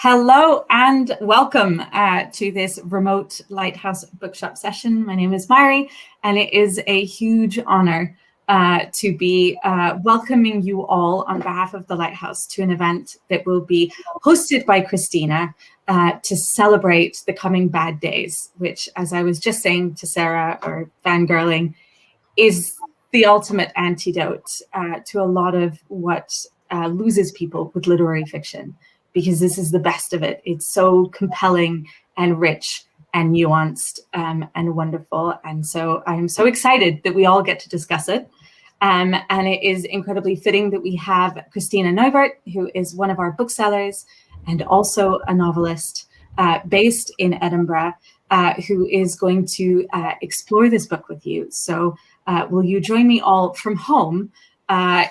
Hello and welcome to this remote Lighthouse bookshop session. My name is Mari, and it is a huge honor to be welcoming you all on behalf of the Lighthouse to an event that will be hosted by Christina to celebrate the coming bad days, which, as I was just saying to Sarah, or fangirling, is the ultimate antidote to a lot of what loses people with literary fiction. Because this is the best of it. It's so compelling and rich and nuanced and wonderful. And so I'm so excited that we all get to discuss it. And it is incredibly fitting that we have Christina Neuwirth, who is one of our booksellers and also a novelist based in Edinburgh, who is going to explore this book with you. So will you join me all from home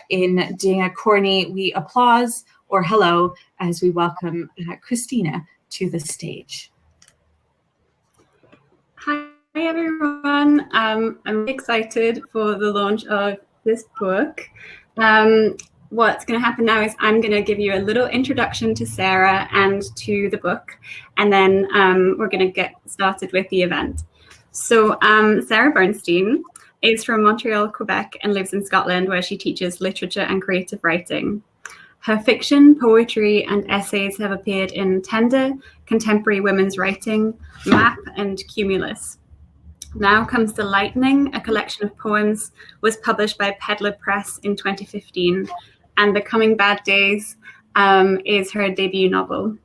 in doing a corny we applause or hello as we welcome Christina to the stage. Hi everyone, I'm excited for the launch of this book. What's going to happen now is I'm going to give you a little introduction to Sarah and to the book, and then we're going to get started with the event. So Sarah Bernstein is from Montreal, Quebec, and lives in Scotland, where she teaches literature and creative writing. Her fiction, poetry, and essays have appeared in Tender, Contemporary Women's Writing, Map, and Cumulus. Now Comes the Lightning, a collection of poems, was published by Peddler Press in 2015, and The Coming Bad Days is her debut novel.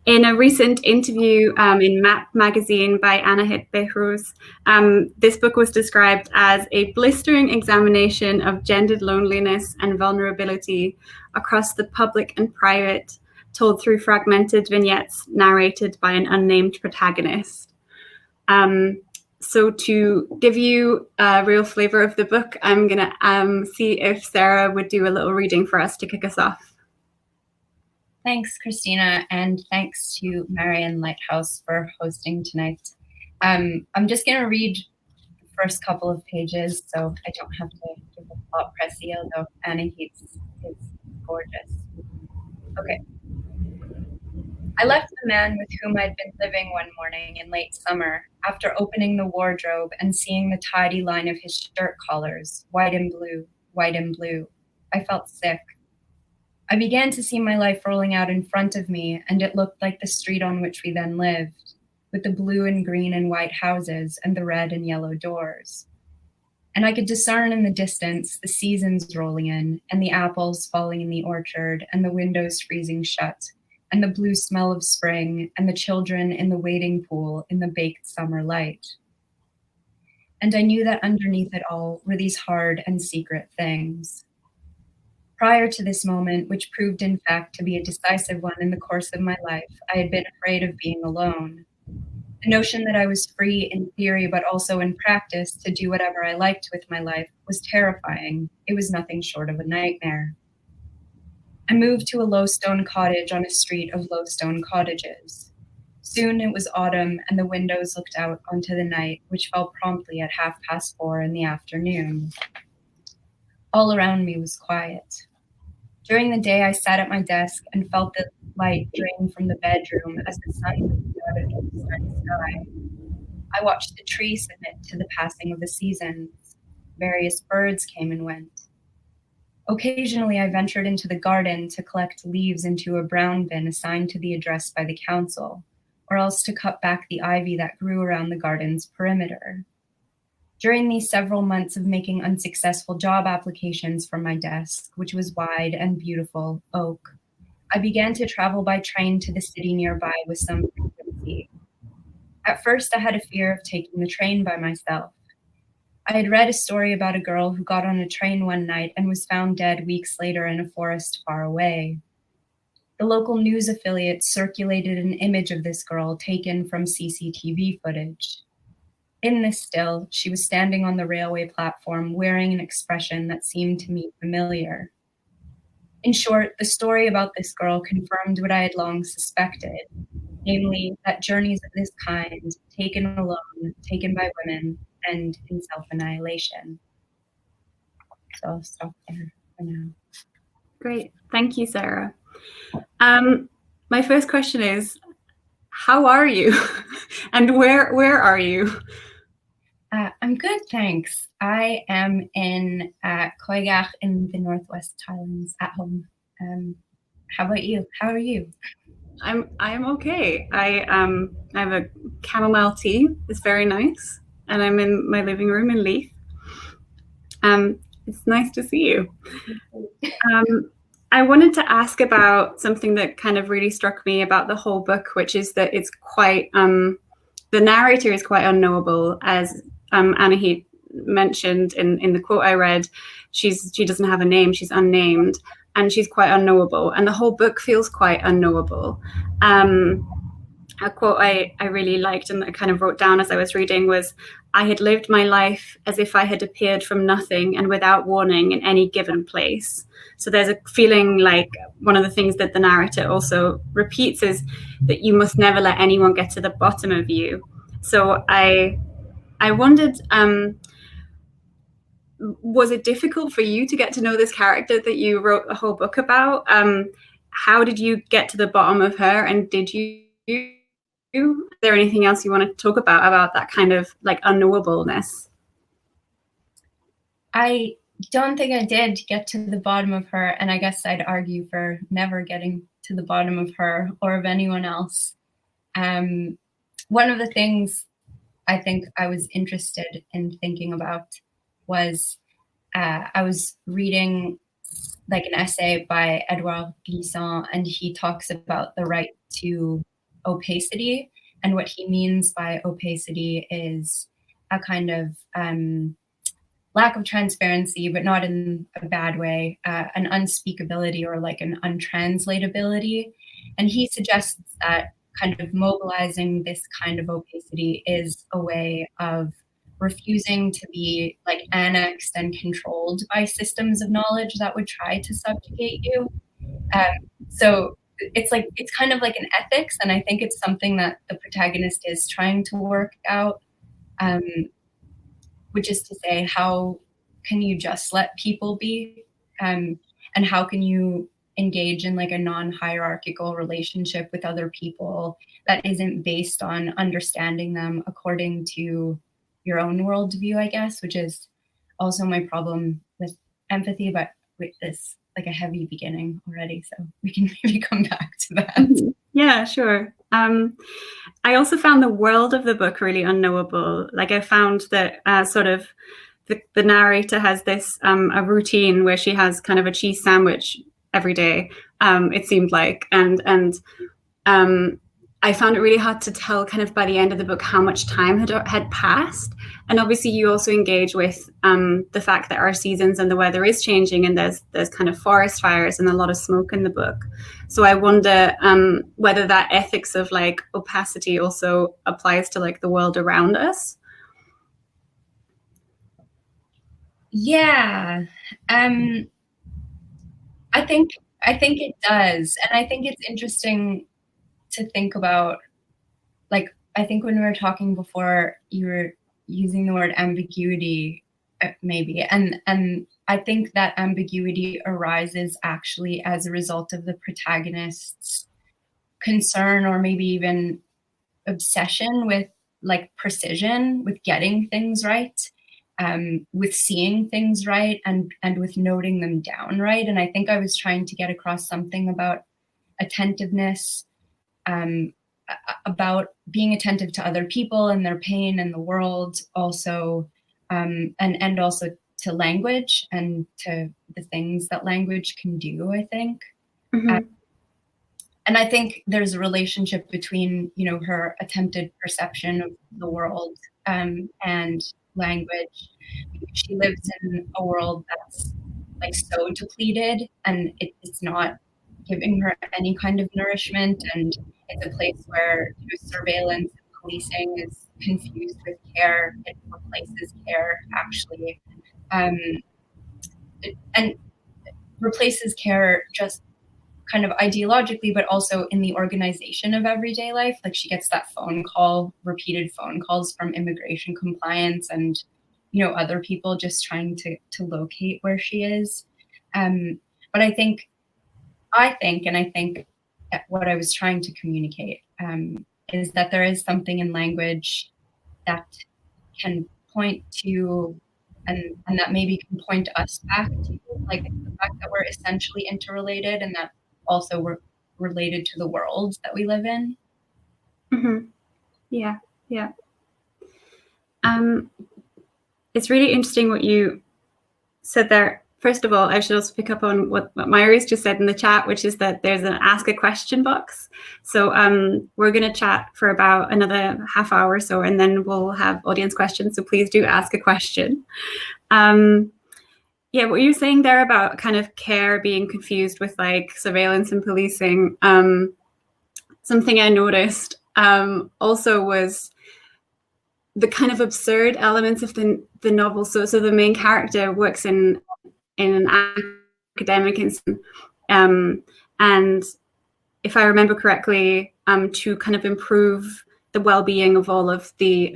In a recent interview in Map magazine by Anahit Behruz, this book was described as a blistering examination of gendered loneliness and vulnerability across the public and private, told through fragmented vignettes narrated by an unnamed protagonist. So to give you a real flavor of the book, I'm going to see if Sarah would do a little reading for us to kick us off. Thanks, Christina, and thanks to Marian Lighthouse for hosting tonight. I'm just going to read the first couple of pages, so I don't have to give a plot précis, although Anna Heath's is gorgeous. Okay. I left the man with whom I'd been living one morning in late summer after opening the wardrobe and seeing the tidy line of his shirt collars, white and blue, white and blue. I felt sick. I began to see my life rolling out in front of me, and it looked like the street on which we then lived, with the blue and green and white houses and the red and yellow doors. And I could discern in the distance the seasons rolling in, and the apples falling in the orchard, and the windows freezing shut, and the blue smell of spring, and the children in the wading pool in the baked summer light. And I knew that underneath it all were these hard and secret things. Prior to this moment, which proved in fact to be a decisive one in the course of my life, I had been afraid of being alone. The notion that I was free in theory, but also in practice, to do whatever I liked with my life was terrifying. It was nothing short of a nightmare. I moved to a low stone cottage on a street of low stone cottages. Soon it was autumn, and the windows looked out onto the night, which fell promptly at 4:30 in the afternoon. All around me was quiet. During the day, I sat at my desk and felt the light drain from the bedroom as the sun moved out into the starry sky. I watched the trees submit to the passing of the seasons. Various birds came and went. Occasionally, I ventured into the garden to collect leaves into a brown bin assigned to the address by the council, or else to cut back the ivy that grew around the garden's perimeter. During these several months of making unsuccessful job applications from my desk, which was wide and beautiful oak, I began to travel by train to the city nearby with some frequency. At first, I had a fear of taking the train by myself. I had read a story about a girl who got on a train one night and was found dead weeks later in a forest far away. The local news affiliate circulated an image of this girl taken from CCTV footage. In this still, she was standing on the railway platform wearing an expression that seemed to me familiar. In short, the story about this girl confirmed what I had long suspected, namely that journeys of this kind, taken alone, taken by women, end in self-annihilation. So I'll stop there for now. Great, thank you, Sarah. my first question is, how are you? And where are you? I'm good, thanks. I am in Coigach in the Northwest Highlands at home. How about you? How are you? I'm okay. I have a chamomile tea. It's very nice, and I'm in my living room in Leith. It's nice to see you. I wanted to ask about something that kind of really struck me about the whole book, which is that it's quite the narrator is quite unknowable, as Anahit mentioned in the quote I read. She doesn't have a name. She's unnamed. And she's quite unknowable, and the whole book feels quite unknowable. A quote I really liked and I kind of wrote down as I was reading was, "I had lived my life as if I had appeared from nothing and without warning in any given place." So there's a feeling like one of the things that the narrator also repeats is that you must never let anyone get to the bottom of you. So I wondered, was it difficult for you to get to know this character that you wrote a whole book about? How did you get to the bottom of her, and did you? Is there anything else you want to talk about that kind of like unknowableness? I don't think I did get to the bottom of her, and I guess I'd argue for never getting to the bottom of her or of anyone else. One of the things I think I was interested in thinking about was I was reading like an essay by Edouard Glissant, and he talks about the right to opacity, and what he means by opacity is a kind of lack of transparency, but not in a bad way, an unspeakability or like an untranslatability. And he suggests that kind of mobilizing this kind of opacity is a way of refusing to be like annexed and controlled by systems of knowledge that would try to subjugate you. So it's kind of like an ethics, and I think it's something that the protagonist is trying to work out, which is to say, how can you just let people be, and how can you engage in like a non-hierarchical relationship with other people that isn't based on understanding them according to your own worldview, I guess, which is also my problem with empathy, but with this like a heavy beginning already, so we can maybe come back to that. Yeah, sure. I also found the world of the book really unknowable. Like I found that sort of the narrator has this a routine where she has kind of a cheese sandwich every day, it seemed like, and I found it really hard to tell kind of by the end of the book how much time had passed. And obviously you also engage with the fact that our seasons and the weather is changing, and there's kind of forest fires and a lot of smoke in the book. So I wonder whether that ethics of like opacity also applies to like the world around us. Yeah, I think it does, and I think it's interesting to think about, like, I think when we were talking before, you were using the word ambiguity, maybe, and I think that ambiguity arises actually as a result of the protagonist's concern, or maybe even obsession with like precision, with getting things right, with seeing things right, and with noting them down right. And I think I was trying to get across something about attentiveness, about being attentive to other people and their pain and the world also, and also to language and to the things that language can do, I think. Mm-hmm. And I think there's a relationship between, you know, her attempted perception of the world and language. She lives in a world that's like so depleted, and it's not giving her any kind of nourishment, and it's a place where, you know, surveillance and policing is confused with care. It replaces care, actually, and replaces care just kind of ideologically, but also in the organization of everyday life. Like she gets that phone call, repeated phone calls from immigration compliance and, you know, other people just trying to locate where she is. But I think what I was trying to communicate, is that there is something in language that can point to, and that maybe can point us back to, like, the fact that we're essentially interrelated, and that also we're related to the world that we live in. Mm-hmm. Yeah. It's really interesting what you said there. First of all, I should also pick up on what Myri's just said in the chat, which is that there's an ask a question box. So we're going to chat for about another half hour or so, and then we'll have audience questions. So please do ask a question. Yeah, what you're saying there about kind of care being confused with like surveillance and policing. Something I noticed also was the kind of absurd elements of the novel. So the main character works in an academic institution, and if I remember correctly, to kind of improve the well-being of all of the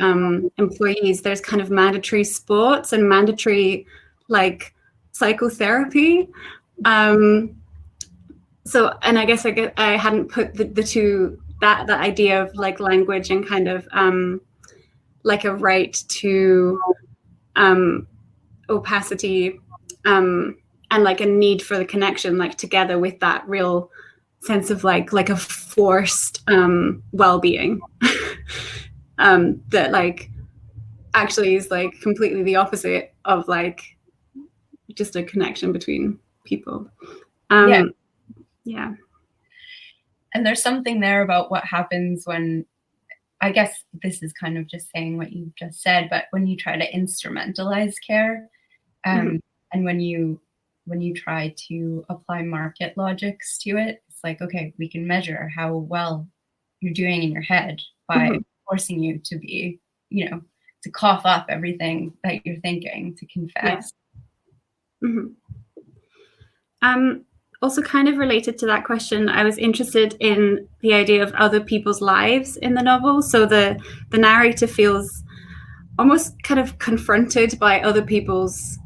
employees, there's kind of mandatory sports and mandatory like psychotherapy. So, and I guess I hadn't put the two, that idea of like language and kind of like a right to opacity and like a need for the connection, like together with that real sense of like a forced well-being that like actually is like completely the opposite of like just a connection between people. Yeah. And there's something there about what happens when, I guess this is kind of just saying what you just said, but when you try to instrumentalize care, and when you try to apply market logics to it, it's like, okay, we can measure how well you're doing in your head by forcing you to be, to cough up everything that you're thinking, to confess. Yeah. Also kind of related to that question, I was interested in the idea of other people's lives in the novel. So the narrator feels almost kind of confronted by other people's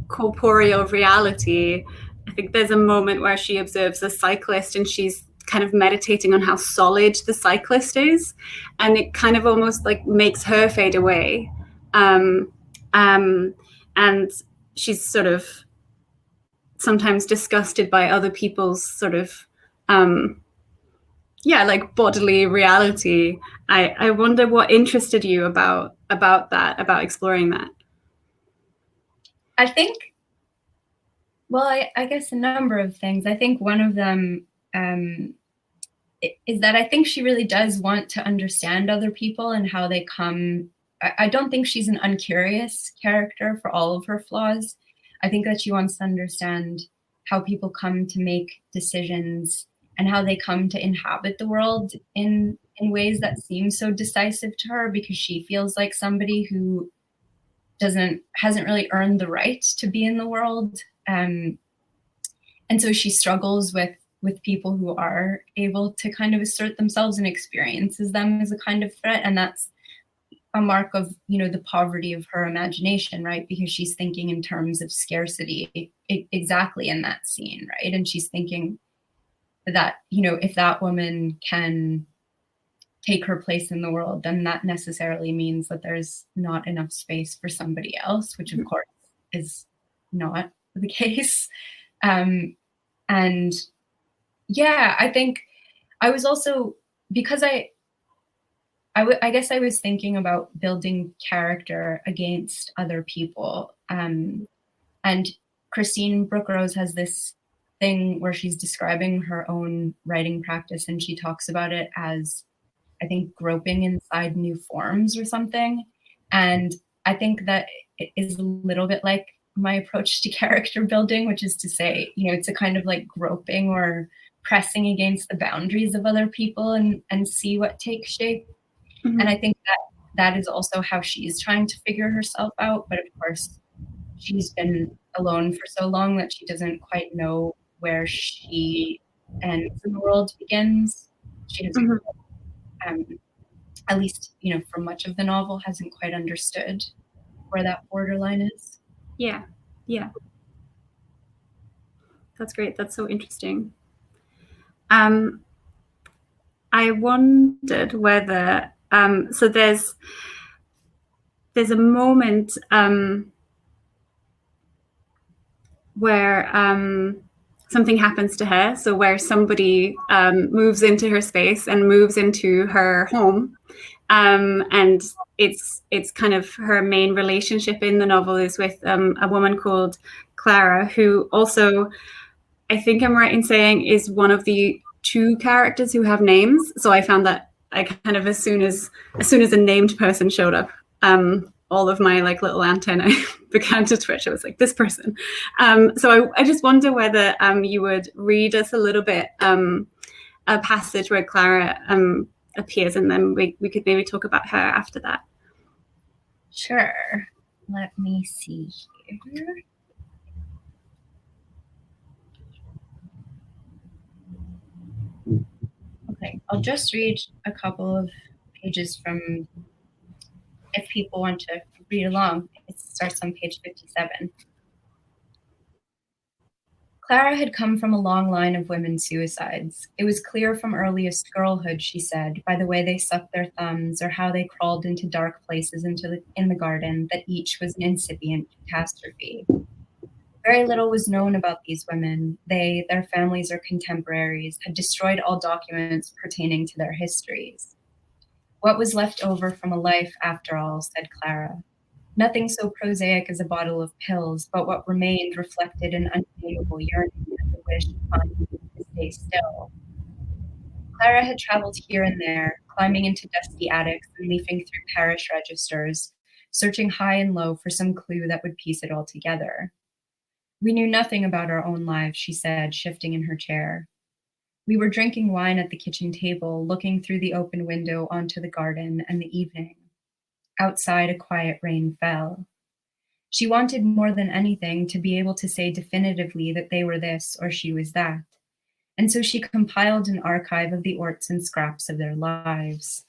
corporeal reality. I think there's a moment where she observes a cyclist and she's kind of meditating on how solid the cyclist is, and it kind of almost like makes her fade away. And she's sort of sometimes disgusted by other people's sort of like bodily reality. I wonder what interested you about that, about exploring that. I think, well, I guess a number of things. I think one of them is that I think she really does want to understand other people and how they come. I don't think she's an uncurious character for all of her flaws. I think that she wants to understand how people come to make decisions and how they come to inhabit the world in ways that seem so decisive to her, because she feels like somebody who hasn't really earned the right to be in the world. And so she struggles with people who are able to kind of assert themselves and experiences them as a kind of threat. And that's a mark of, the poverty of her imagination, right? Because she's thinking in terms of scarcity exactly in that scene, right? And she's thinking that, if that woman can take her place in the world, then that necessarily means that there's not enough space for somebody else, which of course is not the case. And yeah, I think I was also, because I guess I was thinking about building character against other people. And Christine Brooke-Rose has this thing where she's describing her own writing practice, and she talks about it as, I think, groping inside new forms or something. And I think that it is a little bit like my approach to character building, which is to say, it's a kind of like groping or pressing against the boundaries of other people and see what takes shape. And I think that is also how she's trying to figure herself out. But of course, she's been alone for so long that she doesn't quite know where she ends and the world begins. She doesn't, at least, for much of the novel, hasn't quite understood where that borderline is. Yeah. That's great. That's so interesting. I wondered whether, so there's a moment where something happens to her. So where somebody moves into her space and moves into her home. And it's kind of her main relationship in the novel is with a woman called Clara, who also, I think I'm right in saying, is one of the 2 characters who have names. So I found that I kind of, as soon as a named person showed up, all of my like little antennae began to twitch. I was like, this person. So I just wonder whether you would read us a little bit, a passage where Clara appears, and then we could maybe talk about her after that. Sure. Let me see here. Okay, I'll just read a couple of pages from, if people want to read along. It starts on page 57. Clara had come from a long line of women's suicides. It was clear from earliest girlhood, she said, by the way they sucked their thumbs or how they crawled into dark places in the garden, that each was an incipient catastrophe. Very little was known about these women. They, their families or contemporaries, had destroyed all documents pertaining to their histories. What was left over from a life, after all, said Clara. Nothing so prosaic as a bottle of pills, but what remained reflected an unnameable yearning and a wish to stay still. Clara had traveled here and there, climbing into dusty attics and leafing through parish registers, searching high and low for some clue that would piece it all together. We knew nothing about our own lives, she said, shifting in her chair. We were drinking wine at the kitchen table, looking through the open window onto the garden and the evening. Outside, a quiet rain fell. She wanted more than anything to be able to say definitively that they were this or she was that. And so she compiled an archive of the orts and scraps of their lives.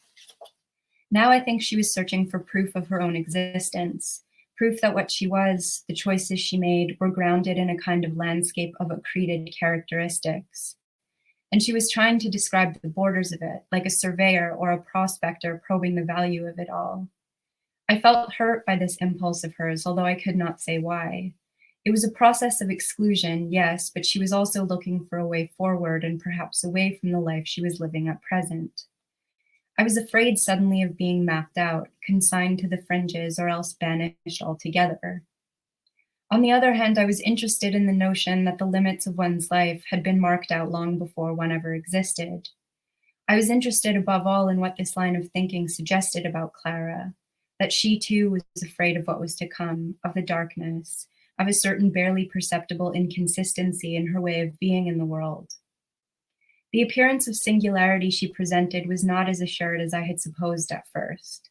Now I think she was searching for proof of her own existence, proof that what she was, the choices she made, were grounded in a kind of landscape of accreted characteristics. And she was trying to describe the borders of it, like a surveyor or a prospector probing the value of it all. I felt hurt by this impulse of hers, although I could not say why. It was a process of exclusion, yes, but she was also looking for a way forward and perhaps away from the life she was living at present. I was afraid suddenly of being mapped out, consigned to the fringes, or else banished altogether. On the other hand, I was interested in the notion that the limits of one's life had been marked out long before one ever existed. I was interested above all in what this line of thinking suggested about Clara, that she too was afraid of what was to come, of the darkness, of a certain barely perceptible inconsistency in her way of being in the world. The appearance of singularity she presented was not as assured as I had supposed at first.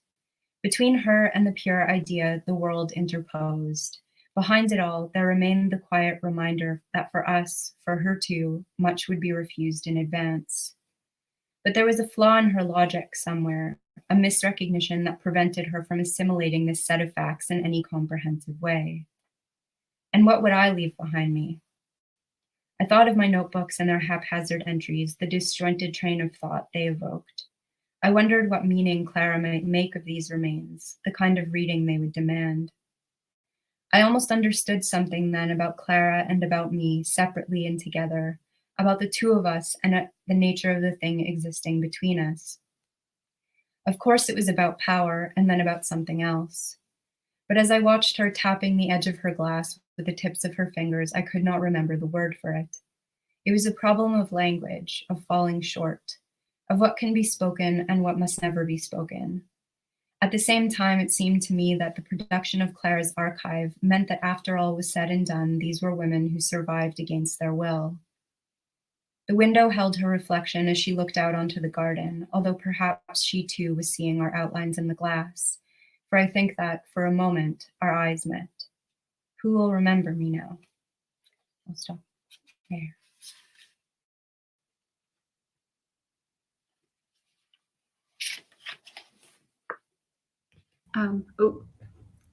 Between her and the pure idea, the world interposed. Behind it all, there remained the quiet reminder that for us, for her too, much would be refused in advance. But there was a flaw in her logic somewhere, a misrecognition that prevented her from assimilating this set of facts in any comprehensive way. And what would I leave behind me? I thought of my notebooks and their haphazard entries, the disjointed train of thought they evoked. I wondered what meaning Clara might make of these remains, the kind of reading they would demand. I almost understood something then about Clara and about me, separately and together, about the two of us and the nature of the thing existing between us. Of course, it was about power and then about something else. But as I watched her tapping the edge of her glass with the tips of her fingers, I could not remember the word for it. It was a problem of language, of falling short, of what can be spoken and what must never be spoken. At the same time, it seemed to me that the production of Clara's archive meant that after all was said and done, these were women who survived against their will. The window held her reflection as she looked out onto the garden, although perhaps she too was seeing our outlines in the glass, for I think that, for a moment, our eyes met. Who will remember me now? I'll stop there.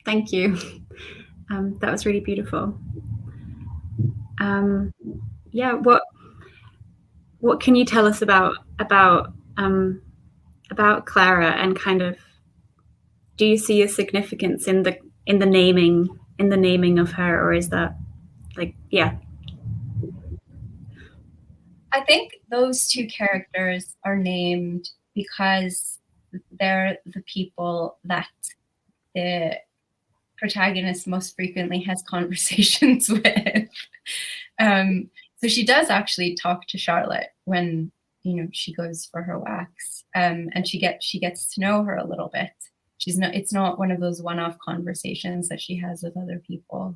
Thank you. That was really beautiful. Yeah, what can you tell us about about Clara, and kind of, do you see a significance in the naming of her, or is that like, yeah? I think those two characters are named because they're the people that the protagonist most frequently has conversations with. So she does actually talk to Charlotte when, you know, she goes for her wax, and she gets to know her a little bit. It's not one of those one-off conversations that she has with other people.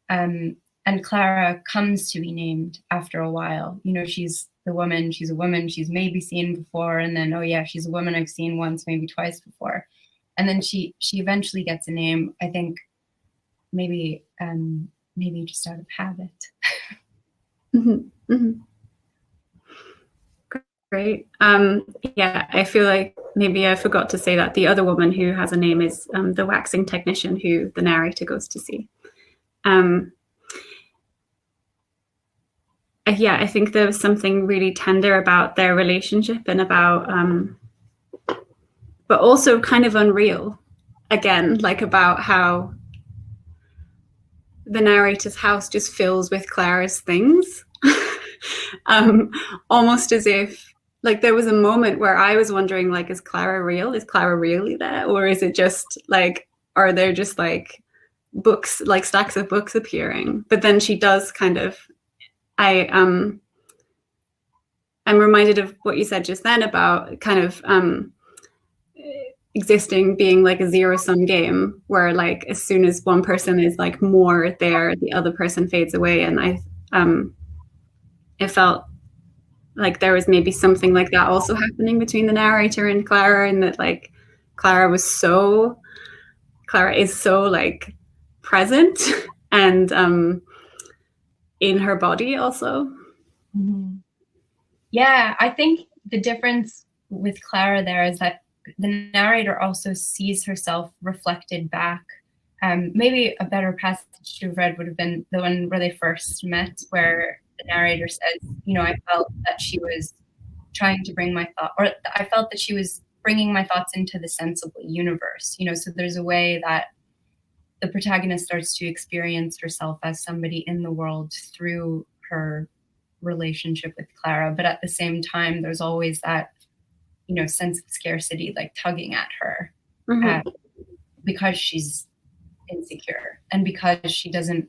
And Clara comes to be named after a while. You know, she's a woman she's maybe seen before, and then, oh yeah, she's a woman I've seen once, maybe twice before. And then she eventually gets a name, I think maybe just out of habit. Mm-hmm. Mm-hmm. Great. Yeah, I feel like maybe I forgot to say that the other woman who has a name is the waxing technician who the narrator goes to see. Yeah, I think there was something really tender about their relationship, and about, but also kind of unreal, again, like about how the narrator's house just fills with Clara's things. Almost as if, like, there was a moment where I was wondering, like, is Clara real? Is Clara really there? Or is it just like, are there just like books, like stacks of books appearing? But then she does kind of, I'm reminded of what you said just then about kind of existing being like a zero-sum game, where like as soon as one person is like more there, the other person fades away. And it felt like there was maybe something like that also happening between the narrator and Clara, and that like Clara is so like present and in her body also. Mm-hmm. Yeah, I think the difference with Clara there is that the narrator also sees herself reflected back. Maybe a better passage to have read would have been the one where they first met, where the narrator says, you know, I felt that she was trying to bring my thought, or I felt that she was bringing my thoughts into the sensible universe. You know, so there's a way that the protagonist starts to experience herself as somebody in the world through her relationship with Clara. But at the same time, there's always that, you know, sense of scarcity, like tugging at her, mm-hmm. Because she's insecure and because she doesn't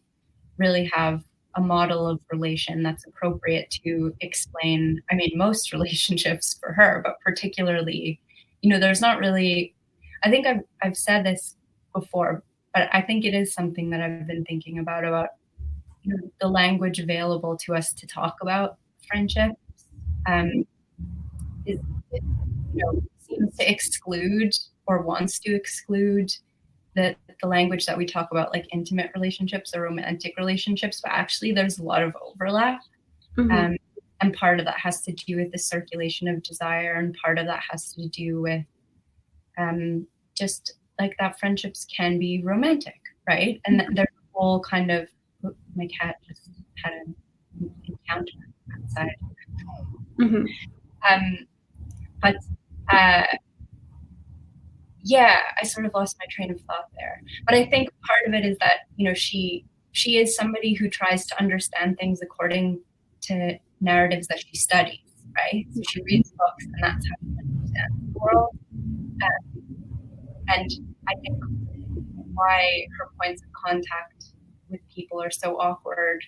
really have a model of relation that's appropriate to explain, I mean, most relationships for her, but particularly, you know, there's not really, I think I've said this before, but I think it is something that I've been thinking about, you know, the language available to us to talk about friendships is, you know, seems to exclude or wants to exclude the language that we talk about, like intimate relationships or romantic relationships, but actually there's a lot of overlap. Mm-hmm. And part of that has to do with the circulation of desire, and part of that has to do with just like that friendships can be romantic, right? And there's a whole kind of, my cat just had an encounter outside. Mm-hmm. But yeah, I sort of lost my train of thought there. But I think part of it is that, you know, she is somebody who tries to understand things according to narratives that she studies, right? So she reads books, and that's how she understands the world. And I think why her points of contact with people are so awkward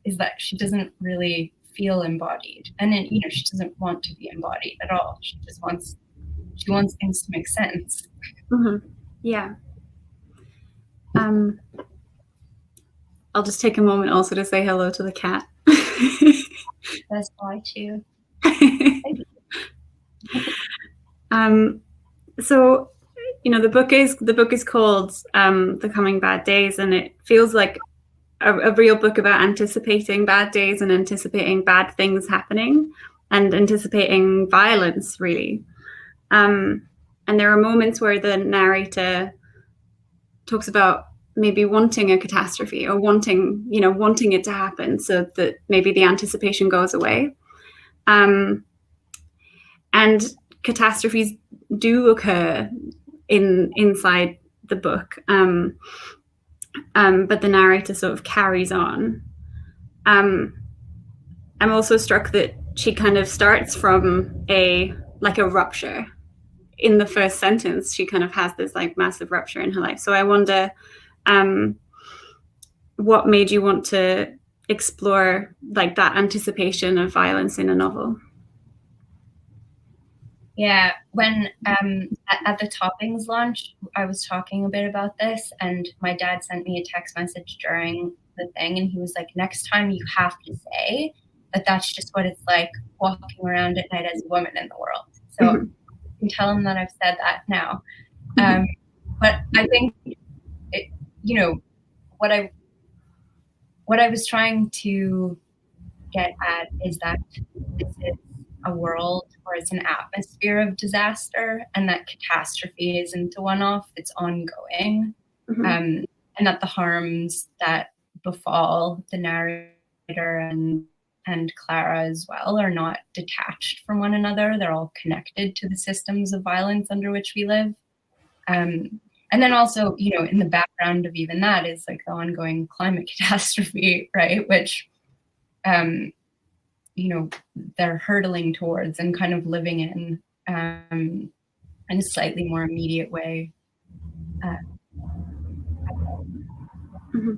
is that she doesn't really feel embodied. And then, you know, she doesn't want to be embodied at all. She just wants things to make sense. Mm-hmm. Yeah. I'll just take a moment also to say hello to the cat. That's why too. So, you know, the book is called The Coming Bad Days, and it feels like a real book about anticipating bad days and anticipating bad things happening and anticipating violence, really. And there are moments where the narrator talks about maybe wanting a catastrophe or wanting it to happen so that maybe the anticipation goes away. And And catastrophes do occur inside the book, but the narrator sort of carries on. I'm also struck that she kind of starts from a rupture. In the first sentence, she kind of has this like massive rupture in her life. So I wonder, what made you want to explore like that anticipation of violence in a novel? Yeah, when at the Toppings launch, I was talking a bit about this, and my dad sent me a text message during the thing, and he was like, next time you have to say that that's just what it's like walking around at night as a woman in the world. So Mm-hmm. you can tell him that I've said that now. But I think, what I was trying to get at is that this is a world or it's an atmosphere of disaster, and that catastrophe isn't a one-off, it's ongoing. Mm-hmm. And that the harms that befall the narrator and Clara as well are not detached from one another. They're all connected to the systems of violence under which we live. And then also, in the background of even that is like the ongoing climate catastrophe, right? Which, they're hurtling towards and kind of living in a slightly more immediate way. Mm-hmm.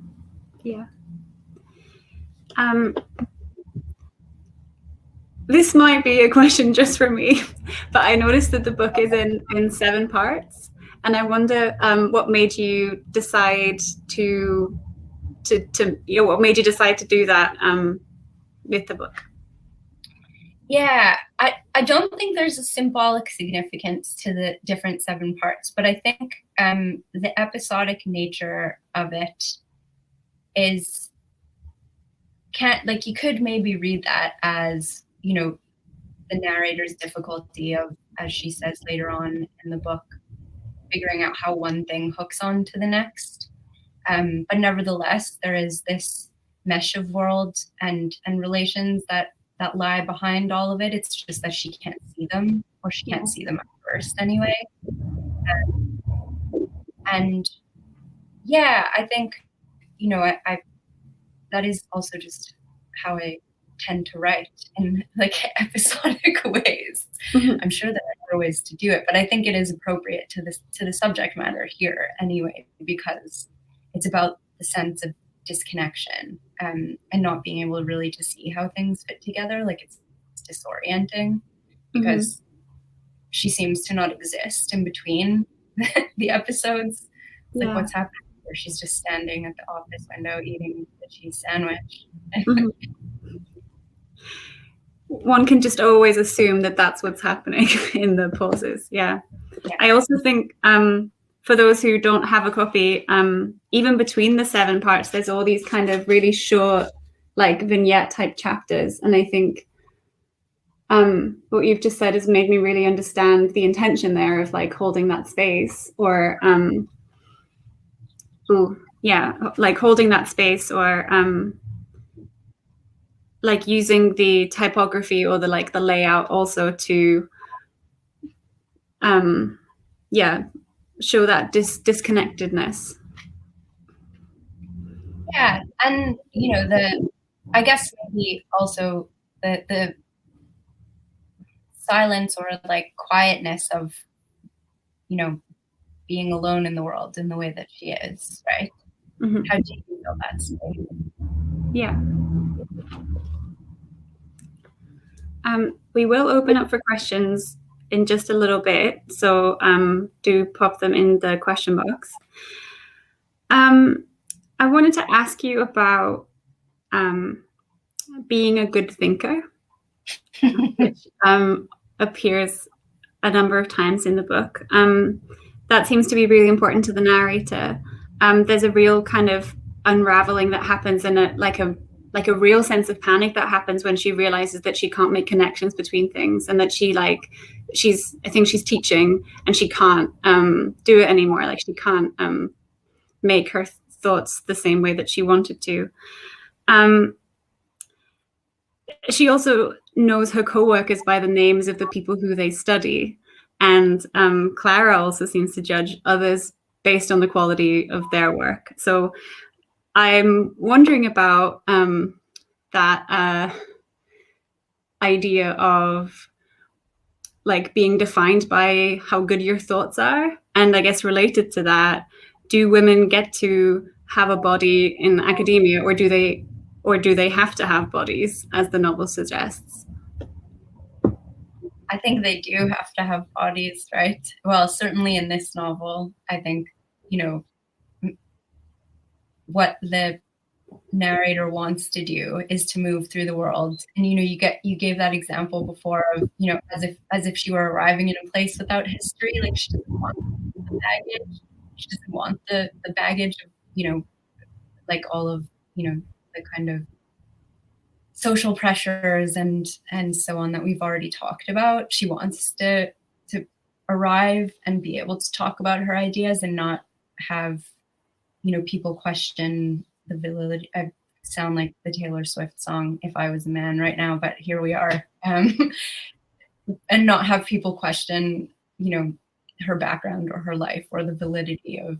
Yeah. This might be a question just for me, but I noticed that the book is in 7 parts, and I wonder what made you decide to what made you decide to do that with the book? Yeah, I don't think there's a symbolic significance to the different 7 parts, but I think the episodic nature of it you could maybe read that as, the narrator's difficulty of, as she says later on in the book, figuring out how one thing hooks on to the next. But nevertheless, there is this mesh of worlds and relations that lie behind all of it. It's just that she can't see them, or she can't see them at first anyway. And yeah, I think, I that is also just how I tend to write in like episodic ways. Mm-hmm. I'm sure there are other ways to do it, but I think it is appropriate to the subject matter here anyway, because it's about the sense of disconnection and not being able really to see how things fit together. Like it's disorienting because she seems to not exist in between the episodes. It's like what's happening where she's just standing at the office window eating the cheese sandwich. Mm-hmm. One can just always assume that that's what's happening in the pauses. Yeah. I also think for those who don't have a copy, even between the 7 parts, there's all these kind of really short, like vignette type chapters. And I think what you've just said has made me really understand the intention there of like holding that space, or like holding that space, or like using the typography or the layout also to show that disconnectedness. Yeah, and I guess maybe also the silence or like quietness of being alone in the world in the way that she is, right? Mm-hmm. How do you feel that space? Yeah. We will open up for questions in just a little bit, so do pop them in the question box. I wanted to ask you about being a good thinker, which appears a number of times in the book. That seems to be really important to the narrator. There's a real kind of unraveling that happens, and a real sense of panic that happens when she realizes that she can't make connections between things, and that I think she's teaching and she can't do it anymore. Like she can't make her thoughts the same way that she wanted to. she also knows her co-workers by the names of the people who they study. And Clara also seems to judge others based on the quality of their work. So I'm wondering about that idea of like being defined by how good your thoughts are. And I guess related to that, do women get to have a body in academia, or do they have to have bodies, as the novel suggests? I think they do have to have bodies, right? Well, certainly in this novel, I think, what the narrator wants to do is to move through the world. And, you gave that example before of, as if she were arriving in a place without history. Like, she doesn't want the baggage. She doesn't want the baggage of, like all of, the kind of social pressures and so on that we've already talked about. She wants to arrive and be able to talk about her ideas and not have, people question the validity. I sound like the Taylor Swift song, If I Was a Man, right now, but here we are. And not have people question, her background or her life or the validity of,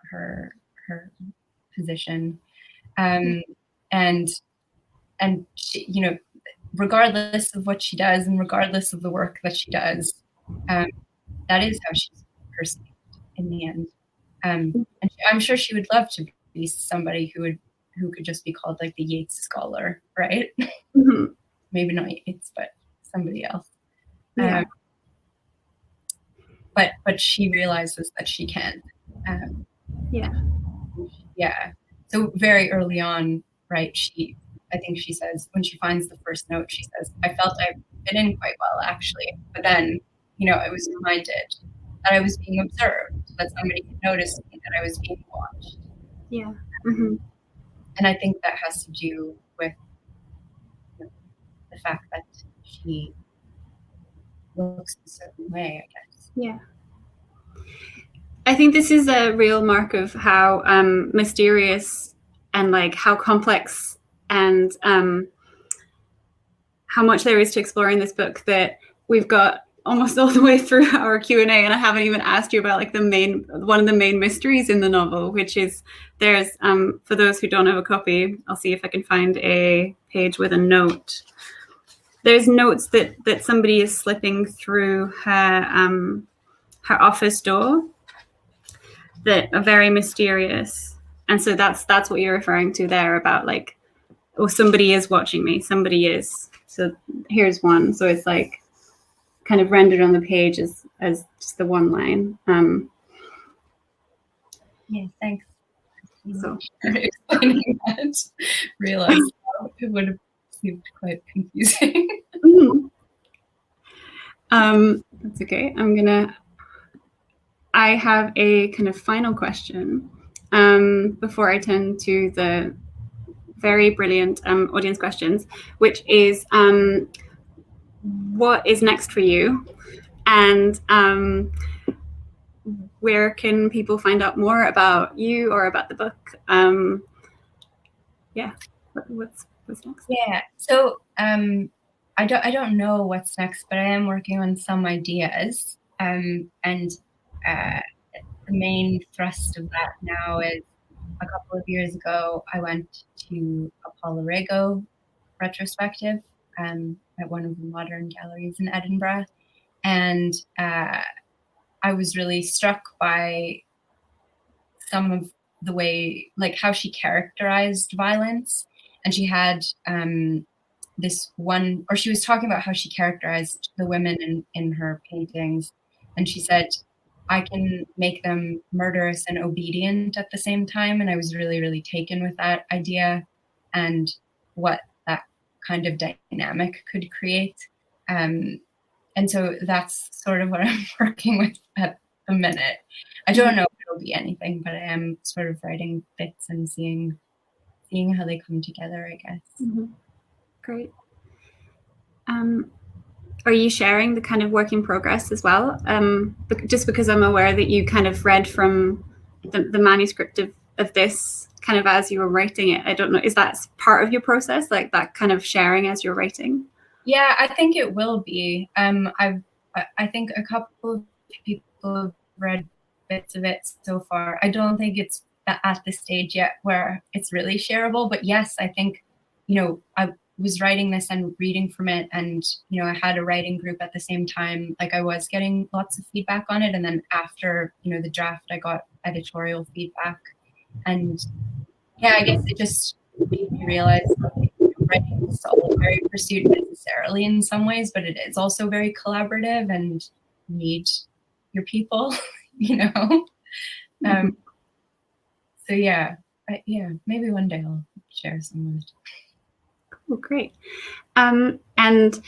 her position. And she, regardless of what she does and regardless of the work that she does, that is how she's perceived in the end. And I'm sure she would love to be somebody who could just be called like the Yeats scholar, right? Mm-hmm. Maybe not Yeats, but somebody else. Yeah. But she realizes that she can't. Yeah. So very early on, right? I think she says, when she finds the first note, she says, I felt I fit in quite well, actually. But then, I was reminded that I was being observed, that somebody could notice me, that I was being watched. Yeah. Mm-hmm. And I think that has to do with the fact that she looks a certain way, I guess. Yeah. I think this is a real mark of how mysterious and like how complex and how much there is to explore in this book, that we've got almost all the way through our Q&A, and I haven't even asked you about like one of the main mysteries in the novel, which is there's for those who don't have a copy, I'll see if I can find a page with a note. There's notes that somebody is slipping through her office door that are very mysterious, and so that's what you're referring to there about like, oh, somebody is watching me, somebody is. So here's one. So it's like kind of rendered on the page as just the one line. Yeah, thanks. So explaining that, realized it would have seemed quite confusing. That's okay. I have a kind of final question before I turn to the very brilliant audience questions, which is what is next for you, and where can people find out more about you or about the book? What's next? Yeah, so I don't know what's next, but I am working on some ideas, and the main thrust of that now is, a couple of years ago, I went to a Paula Rego retrospective at one of the modern galleries in Edinburgh. And I was really struck by some of the way, like how she characterized violence. And she had this one, or she was talking about how she characterized the women in her paintings. And she said, I can make them murderous and obedient at the same time. And I was really, really taken with that idea and what that kind of dynamic could create. And so that's sort of what I'm working with at the minute. I don't know if it'll be anything, but I am sort of writing bits and seeing how they come together, I guess. Mm-hmm. Great. Are you sharing the kind of work in progress as well? Just because I'm aware that you kind of read from the manuscript of this kind of as you were writing it? I don't know. Is that part of your process, like that kind of sharing as you're writing? Yeah, I think it will be. I think a couple of people have read bits of it so far. I don't think it's at the stage yet where it's really shareable, but yes, I think, I was writing this and reading from it, and I had a writing group at the same time. Like, I was getting lots of feedback on it, and then after the draft, I got editorial feedback, and yeah, I guess it just made me realize writing is a solitary pursuit necessarily in some ways, but it is also very collaborative, and you need your people, So yeah, maybe one day I'll share some of it. Oh, great. And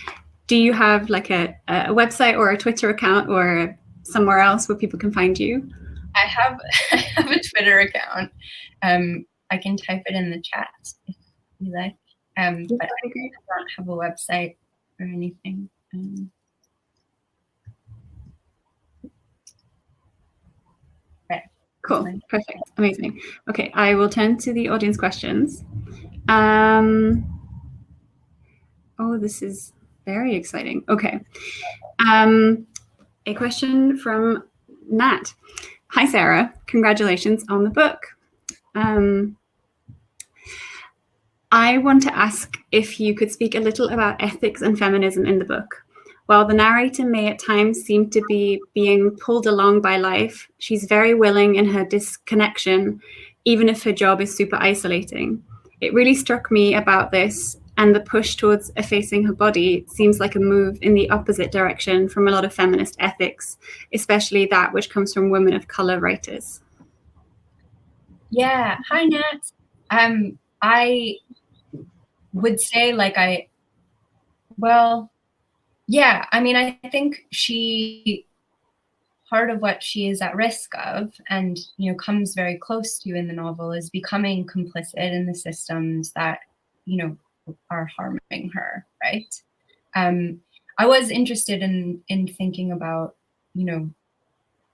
do you have like a website or a Twitter account or somewhere else where people can find you? I have a Twitter account. I can type it in the chat if you like. But I don't have a website or anything. Right. Cool. Perfect. Amazing. Okay, I will turn to the audience questions. Oh, this is very exciting. Okay. A question from Nat. Hi, Sarah. Congratulations on the book. I want to ask if you could speak a little about ethics and feminism in the book. While the narrator may at times seem to be being pulled along by life, she's very willing in her disconnection, even if her job is super isolating. It really struck me about this, and the push towards effacing her body seems like a move in the opposite direction from a lot of feminist ethics, especially that which comes from women of color writers. Yeah. Hi, Nat. I would say I think part of what she is at risk of, and comes very close to in the novel, is becoming complicit in the systems that are harming her, right? I was interested in thinking about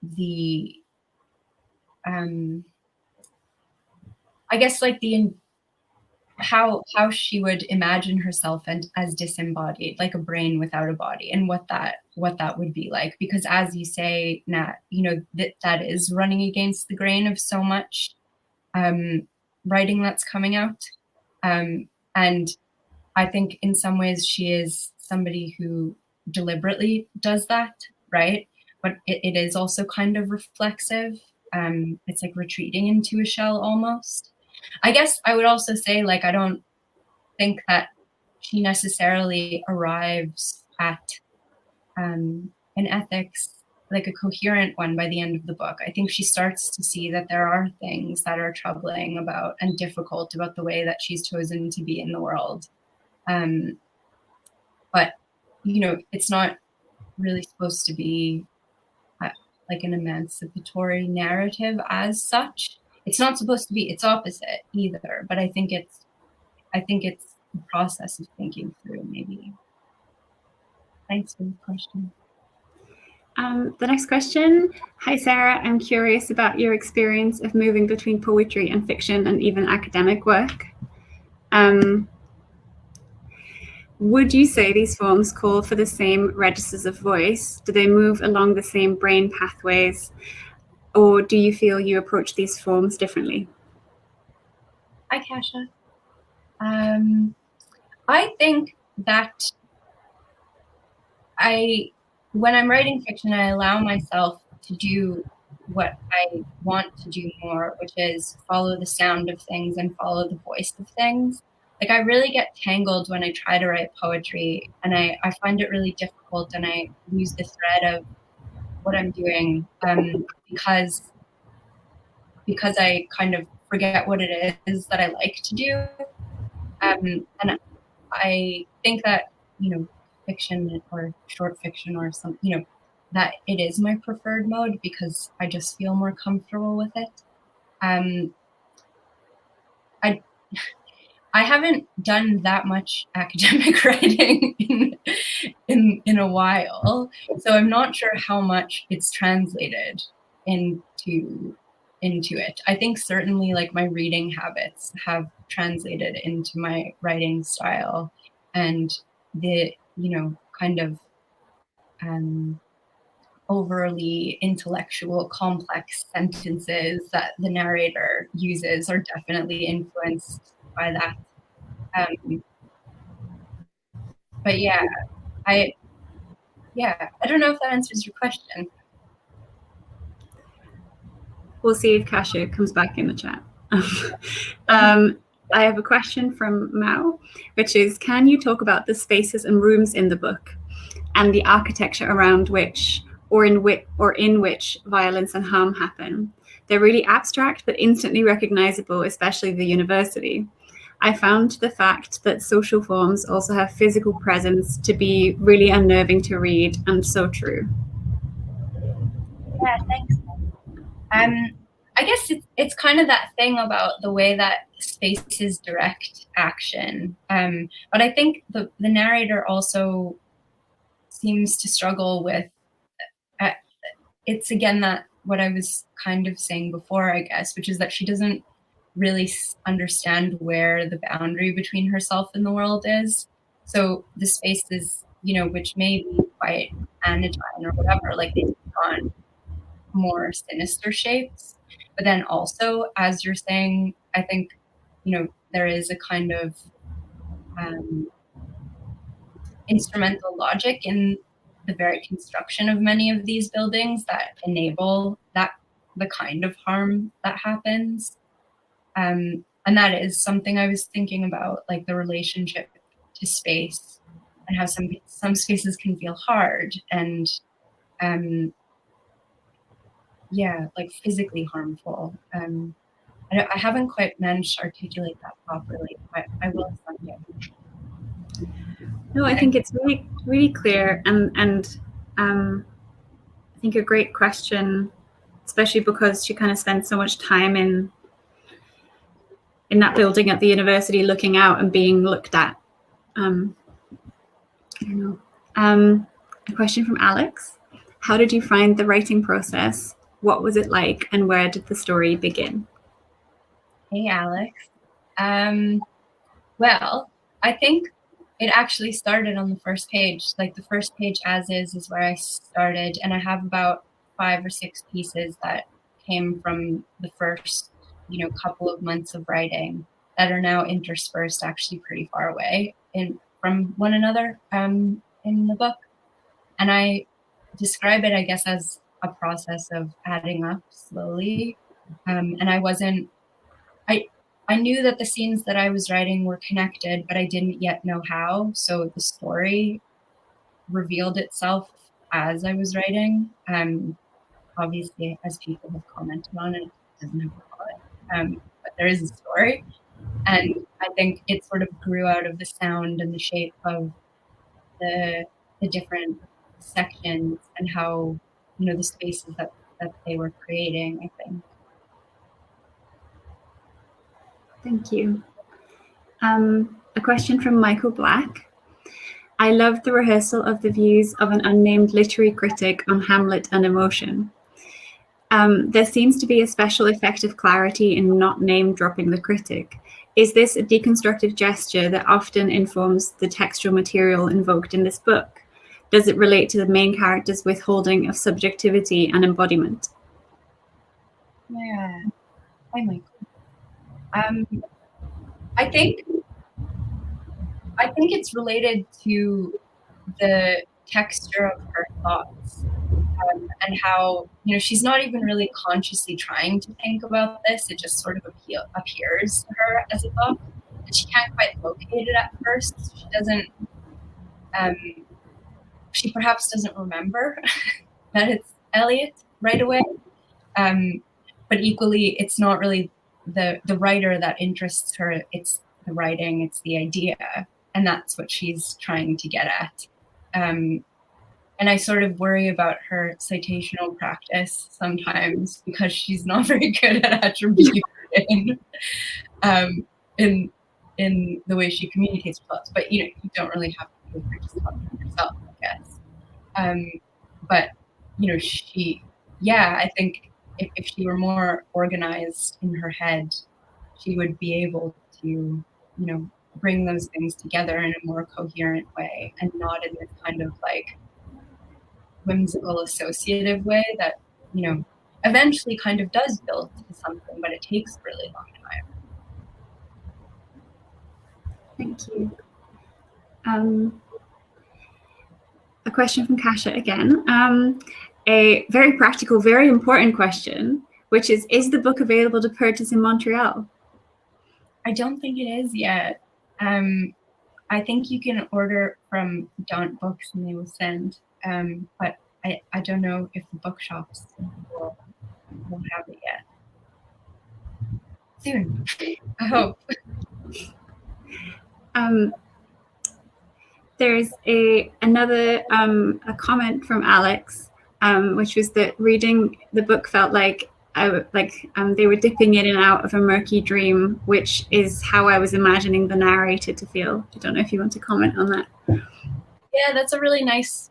the I guess how she would imagine herself and as disembodied, like a brain without a body, and what that would be like, because as you say, Nat, that is running against the grain of so much writing that's coming out, and I think in some ways she is somebody who deliberately does that, right? But it is also kind of reflexive. It's like retreating into a shell almost. I guess I would also say, I don't think that she necessarily arrives at an ethics, like a coherent one, by the end of the book. I think she starts to see that there are things that are troubling about and difficult about the way that she's chosen to be in the world. But, it's not really supposed to be like an emancipatory narrative as such. It's not supposed to be its opposite either, but I think it's the process of thinking through, maybe. Thanks for the question. The next question. Hi, Sarah. I'm curious about your experience of moving between poetry and fiction and even academic work. Would you say these forms call for the same registers of voice? Do they move along the same brain pathways? Or do you feel you approach these forms differently? Hi, Kasia. I think that when I'm writing fiction, I allow myself to do what I want to do more, which is follow the sound of things and follow the voice of things. I really get tangled when I try to write poetry, and I find it really difficult, and I lose the thread of what I'm doing because I kind of forget what it is that I like to do. And I think that, fiction or short fiction or something, that it is my preferred mode because I just feel more comfortable with it. I haven't done that much academic writing in a while, so I'm not sure how much it's translated into into it. I think certainly like my reading habits have translated into my writing style, and the, kind of overly intellectual, complex sentences that the narrator uses are definitely influenced by that. But yeah, I don't know if that answers your question. We'll see if Kasia comes back in the chat. I have a question from Mao, which is, can you talk about the spaces and rooms in the book and the architecture around which or in which violence and harm happen? They're really abstract but instantly recognizable, especially the university. I found the fact that social forms also have physical presence to be really unnerving to read, and so true. Yeah, thanks. I guess it's kind of that thing about the way that spaces direct action. But I think the narrator also seems to struggle with, it's again that what I was kind of saying before, I guess, which is that she doesn't really understand where the boundary between herself and the world is. So the spaces, which may be quite anodyne or whatever, like they take on more sinister shapes. But then also, as you're saying, I think, there is a kind of instrumental logic in the very construction of many of these buildings that enable the kind of harm that happens. And that is something I was thinking about, like the relationship to space and how some spaces can feel hard and like physically harmful. I haven't quite managed to articulate that properly, but I will someday. No, I think it's really, really clear, and I think a great question, especially because she kind of spends so much time in that building at the university, looking out and being looked at. I don't know. A question from Alex: how did you find the writing process? What was it like, and where did the story begin? Hey, Alex. Well, I think it actually started on the first page. Like the first page as is where I started, and I have about 5 or 6 pieces that came from the first, couple of months of writing that are now interspersed actually pretty far away from one another in the book. And I describe it, I guess, as a process of adding up slowly. And I knew that the scenes that I was writing were connected, but I didn't yet know how. So the story revealed itself as I was writing. Obviously, as people have commented on it doesn't have a plot, but there is a story. And I think it sort of grew out of the sound and the shape of the different sections and how, the spaces that they were creating, I think. Thank you. A question from Michael Black. I loved the rehearsal of the views of an unnamed literary critic on Hamlet and emotion. There seems to be a special effect of clarity in not name dropping the critic. Is this a deconstructive gesture that often informs the textual material invoked in this book? Does it relate to the main character's withholding of subjectivity and embodiment? Yeah. Hi, Michael. I think it's related to the texture of her thoughts, and how, she's not even really consciously trying to think about this. It just sort of appears to her as a thought, and she can't quite locate it at first. She doesn't. She perhaps doesn't remember that it's Eliot right away. But equally, it's not really the writer that interests her. It's the writing. It's the idea, and that's what she's trying to get at. And I sort of worry about her citational practice sometimes because she's not very good at attributing in the way she communicates with thoughts. But you don't really have to do it, just talking to yourself, I guess. But I think if she were more organized in her head, she would be able to, bring those things together in a more coherent way, and not in this kind of like whimsical associative way that, eventually kind of does build to something, but it takes a really long time. Thank you. A question from Kasia again. A very practical, very important question, which is the book available to purchase in Montreal? I don't think it is yet. I think you can order from Daunt Books and they will send, but I don't know if the bookshops will have it yet. Soon, I hope. There's another comment from Alex, which was that reading the book felt like they were dipping in and out of a murky dream, which is how I was imagining the narrator to feel. I don't know if you want to comment on that. Yeah, that's a really nice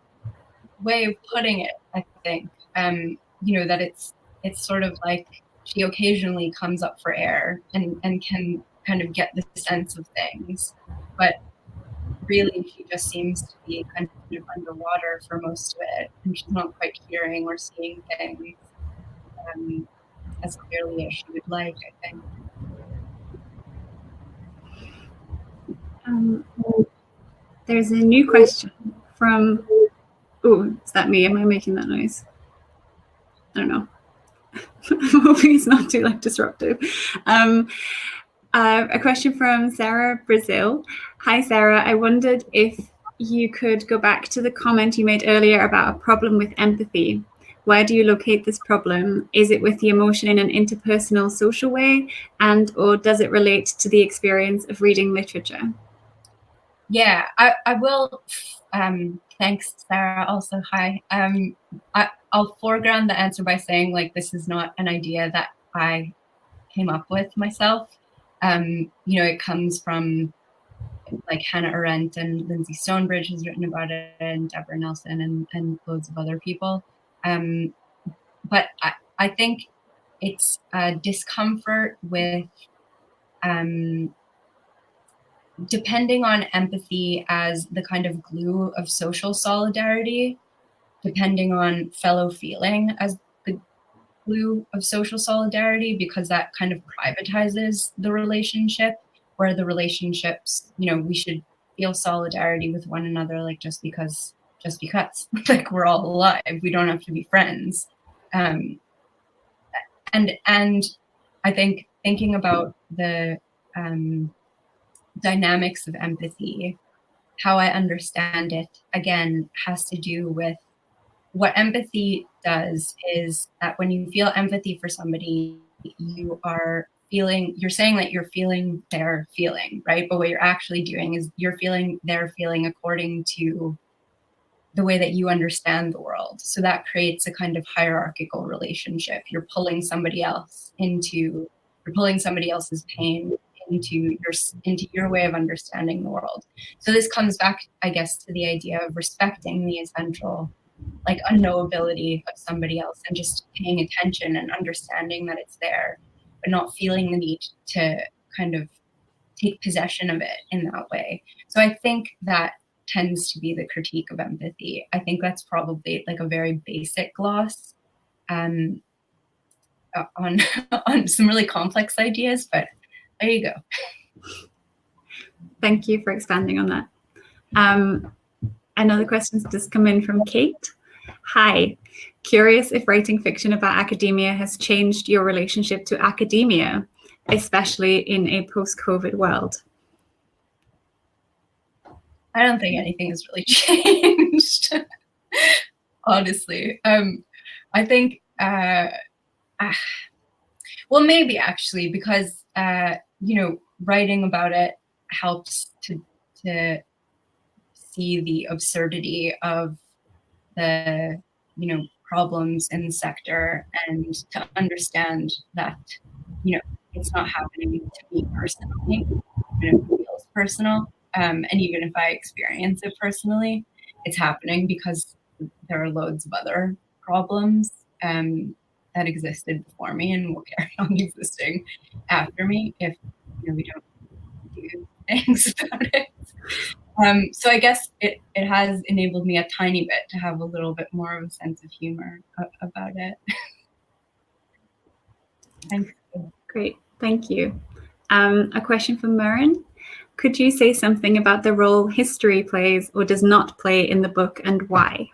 way of putting it, I think. That it's sort of like she occasionally comes up for air and can kind of get the sense of things, but really she just seems to be kind of underwater for most of it, and she's not quite hearing or seeing things as clearly as she would like, I think. There's a new question from, oh, is that me? Am I making that noise? I don't know. I'm hoping it's not too disruptive. A question from Sarah Brazil. Hi, Sarah. I wondered if you could go back to the comment you made earlier about a problem with empathy. Where do you locate this problem? Is it with the emotion in an interpersonal social way, or does it relate to the experience of reading literature? Yeah, I will. Thanks, Sarah. Also, hi. I'll foreground the answer by saying this is not an idea that I came up with myself. It comes from Hannah Arendt and Lindsay Stonebridge has written about it, and Deborah Nelson and loads of other people. But I think it's a discomfort with depending on empathy as the kind of glue of social solidarity, depending on fellow feeling as the glue of social solidarity, because that kind of privatizes the relationship, where the relationships, we should feel solidarity with one another, just because we're all alive, we don't have to be friends. And I think thinking about the dynamics of empathy, how I understand it, again, has to do with what empathy does is that when you feel empathy for somebody, you're saying that you're feeling their feeling, right? But what you're actually doing is you're feeling their feeling according to the way that you understand the world. So that creates a kind of hierarchical relationship. You're pulling somebody else's pain into your way of understanding the world. So this comes back, I guess, to the idea of respecting the essential unknowability of somebody else, and just paying attention and understanding that it's there, but not feeling the need to kind of take possession of it in that way. So I think that tends to be the critique of empathy. I think that's probably a very basic gloss on some really complex ideas, but there you go. Thank you for expanding on that. Another question just come in from Kate. Hi, curious if writing fiction about academia has changed your relationship to academia, especially in a post-COVID world. I don't think anything has really changed, honestly. I think, well, maybe actually, because, writing about it helps to see the absurdity of the, problems in the sector, and to understand that, it's not happening to me personally, even if it feels personal. And even if I experience it personally, it's happening because there are loads of other problems. that existed before me and will carry on existing after me if we don't do things about it. So I guess it has enabled me a tiny bit to have a little bit more of a sense of humor about it. Thanks. Great, thank you. A question from Maren. Could you say something about the role history plays or does not play in the book and why?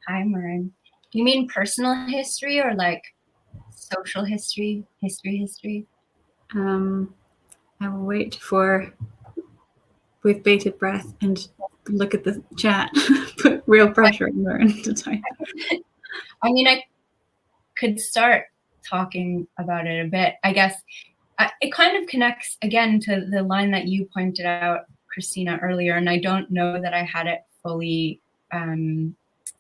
Hi, Maren. Do you mean personal history or like social history? History? I will wait with bated breath and look at the chat. Put real pressure on Maren to type. I mean, I could start talking about it a bit. I guess it kind of connects again to the line that you pointed out, Christina, earlier, and I don't know that I had it fully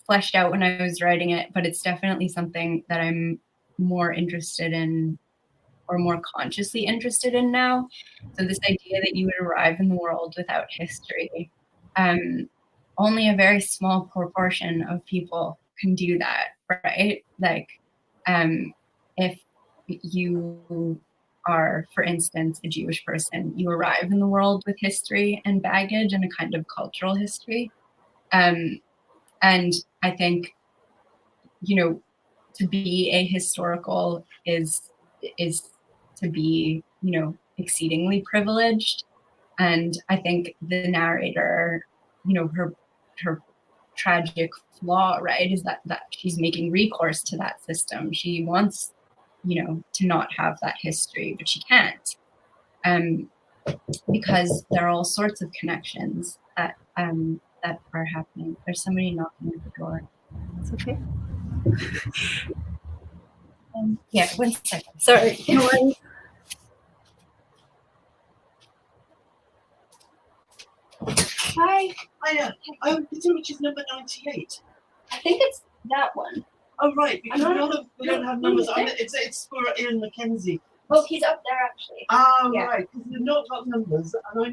fleshed out when I was writing it, but it's definitely something that I'm more interested in or more consciously interested in now. So this idea that you would arrive in the world without history, only a very small proportion of people can do that, right? Like, if you are, for instance, a Jewish person, you arrive in the world with history and baggage and a kind of cultural history. And I think, to be ahistorical is to be, exceedingly privileged. And I think the narrator, her tragic flaw, right, is that she's making recourse to that system. She wants, to not have that history, but she can't. Because there are all sorts of connections that are happening. There's somebody knocking at the door. It's okay. Yeah, 1 second. Sorry. No worries. Hi. Hiya. Which is number 98? I think it's that one. Oh, right. Because we don't have numbers. It's for Ian Mackenzie. Oh, he's up there actually. Ah, Yeah. right. Because they've not got numbers, and I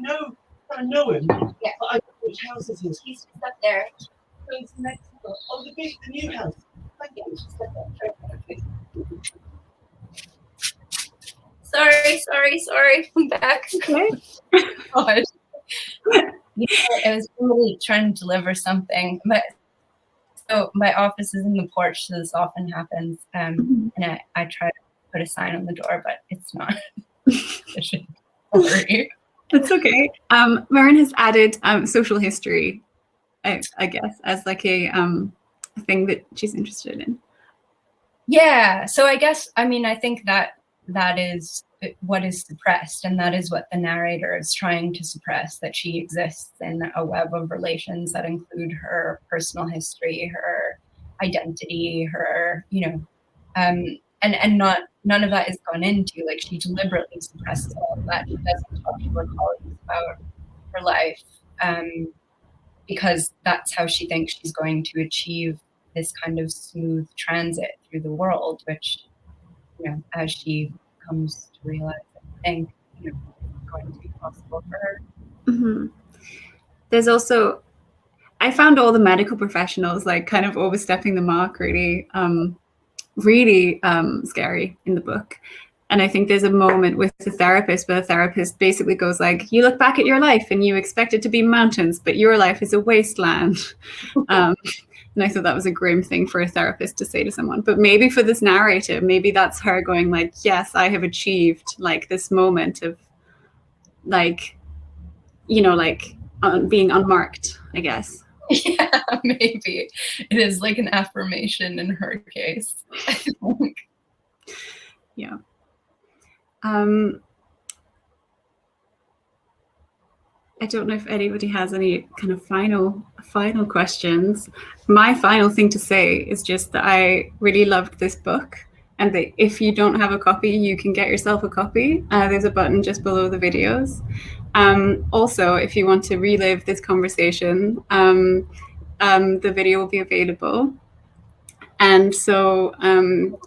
know him. Yeah. But I don't know which house it is. He's up there. So it's the next one. Oh, the new house. Thank you. Sorry. I'm back. Okay. God. It was somebody trying to deliver something, but so my office is in the porch, so this often happens. And I try to put a sign on the door, but it's not. Sorry. It's okay. Maren has added social history, I guess, as like a thing that she's interested in. Yeah. So I guess, I think that is what is suppressed, and that is what the narrator is trying to suppress, that she exists in a web of relations that include her personal history, her identity, her, and none of that is gone into. Like, she deliberately suppresses all of that. She doesn't talk to her colleagues about her life, because that's how she thinks she's going to achieve this kind of smooth transit through the world, which, as she comes to realize, I think, is going to be possible for her. Mm-hmm. There's also, I found all the medical professionals like kind of overstepping the mark really scary in the book. And I think there's a moment with the therapist where the therapist basically goes like, you look back at your life and you expect it to be mountains, but your life is a wasteland. And I thought that was a grim thing for a therapist to say to someone. But maybe for this narrator, maybe that's her going like, yes, I have achieved like this moment of like, being unmarked, I guess. Yeah, maybe. It is like an affirmation in her case, I think. Yeah. I don't know if anybody has any kind of final questions. My final thing to say is just that I really loved this book, and that if you don't have a copy, you can get yourself a copy. There's a button just below the videos. Also, if you want to relive this conversation, the video will be available. And so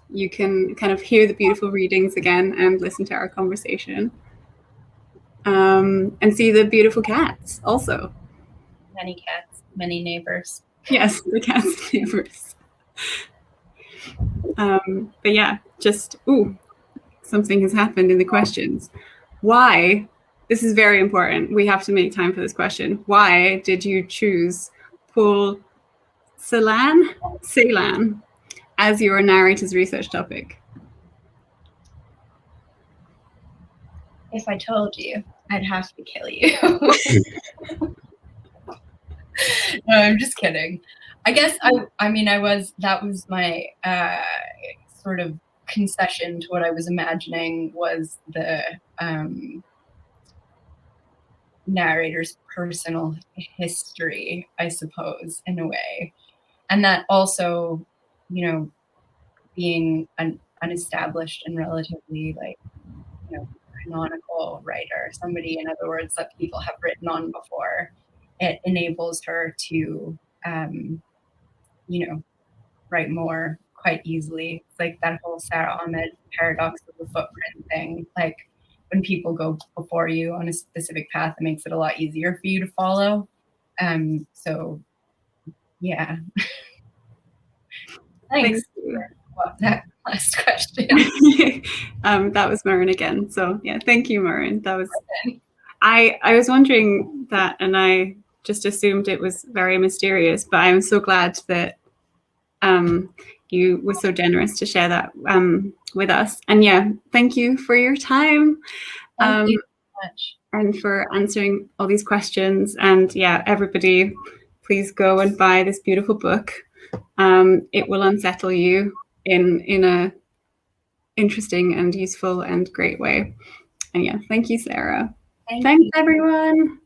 you can kind of hear the beautiful readings again and listen to our conversation. And see the beautiful cats also. Many cats, many neighbors. Yes, the cats' neighbors. But yeah, just, something has happened in the questions. Why? This is very important. We have to make time for this question. Why did you choose Paul Celan as your narrator's research topic? If I told you, I'd have to kill you. No, I'm just kidding. I guess that was my sort of concession to what I was imagining was the narrator's personal history, I suppose, in a way. And that also, being an unestablished and relatively canonical writer, somebody, in other words, that people have written on before, it enables her to, write more quite easily. It's like that whole Sarah Ahmed paradox of the footprint thing. Like when people go before you on a specific path, it makes it a lot easier for you to follow. So, yeah. Thanks. That last question. That was Marin again. So yeah, thank you, Marin. That was. Okay. I was wondering that, and I just assumed it was very mysterious. But I'm so glad that you were so generous to share that with us. And yeah, thank you for your time. Thank you so much. And for answering all these questions. And yeah, everybody, please go and buy this beautiful book. It will unsettle you in a interesting and useful and great way. And yeah, thank you, Sarah. Thanks, everyone.